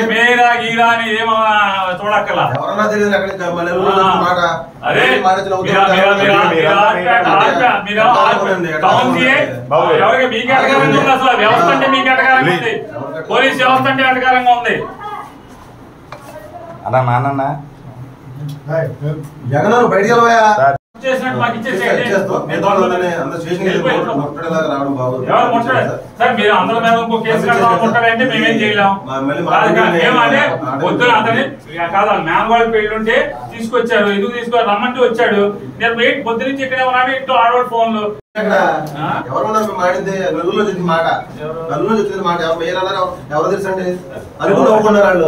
మేరా గీరా అని ఏమన్నా చూడక్కలా ఎవరికి మీకు ఎటకారంగా ఉంది అసలు వ్యవస్థ అంటే మీకు ఎటకారంగా ఉంది పోలీస్ వ్యవస్థ అంటే ఎటకారంగా ఉంది అలా నాన్న జగన్ బయటికి చేసినట్టు మాకు ఇచ్చేసేయండి సార్ మీరు అందరి మీద ఇంకో కేసు కట్టాలంటే మేమేం చేయలేం ఏమంటే పొద్దున అతని కాదు మేనవాళ్ళ పెళ్లి ఉంటే తీసుకొచ్చారు ఎందుకు తీసుకొని రమ్మంటే వచ్చాడు నేను వెయిట్ పొద్దు నుంచి ఇక్కడే ఉన్నాడు ఇంట్లో ఆడవాళ్ళ ఫోన్లు ఎవరు మాడింది నలుగురిలో చెప్పింది మాట నలుగురిలో చెప్పింది మాట ఎవరు తెలుసండి అనుకుని నవ్వుకున్నారు వాళ్ళు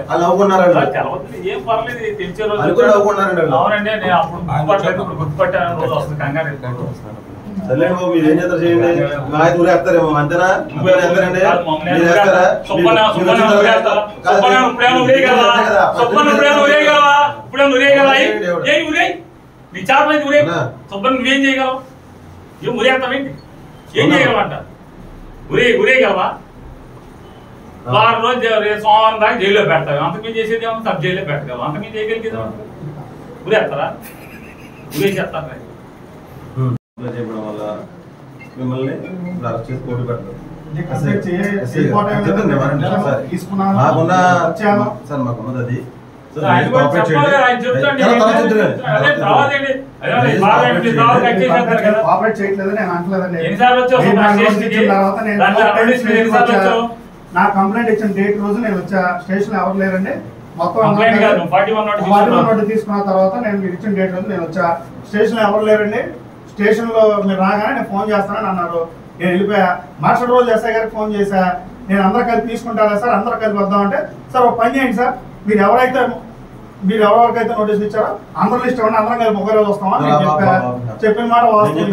వాళ్ళు నవ్వుకున్నారు ఏం పర్లేదు తెలిసే రోజు అనుకుని నవ్వుకున్నారండి అవునండి నేను అప్పుడు గుర్తుపట్టాను రోజు వస్తుంది కంగారు సర్లేండి బాబు మీరు ఏం చేస్తారు చేయండి మా ఊరు వేస్తారేమో అంతేనా వేస్తారండి మీరు వేస్తారా నీ చేప మీద ఉరే సుబ్బన్ నువ్వేం చేయగలవు ఏం ఉరేస్తావేంటి ఏం చేయగలవంట ఉరేయగలవా వారం రోజు సోమవారం దాకా జైల్లో పెడతావు అంతకుమించి చేసేది ఏమో సబ్ జైల్లో పెట్టగలవు అంతకుమించి చేయగలిగేది ఉరేస్తారా ఉరేసేస్తారు చేయడం వల్ల మిమ్మల్ని అరెస్ట్ చేసి కోర్టు పెడతారు మాకున్నది అది నా కంప్లైంట్ ఇచ్చిన డేట్ రోజు నేను వచ్చా స్టేషన్ ఎవరు లేరండి మొత్తం 41 నోట్ తీసుకున్న తర్వాత నేను మీరు ఇచ్చిన డేట్ రోజు నేను వచ్చా స్టేషన్ ఎవరు లేరండి స్టేషన్ లో మీరు రాగానే నేను ఫోన్ చేస్తానని అన్నారు నేను వెళ్ళిపోయా మరుసటి రోజు ఎస్ఐ గారికి ఫోన్ చేశా నేను అందరూ కలిపి తీసుకుంటారా సార్ అందరూ కలిపి వద్దామంటే సార్ ఒక పని చేయండి సార్ మీరు ఎవరెవరికైతే నోటీస్ ఇచ్చారో అందరూ లిస్ట్ ఇవ్వండి అందరం కలిపి ఒకే రోజు వస్తామని నేను చెప్పిన మాట వాస్తవం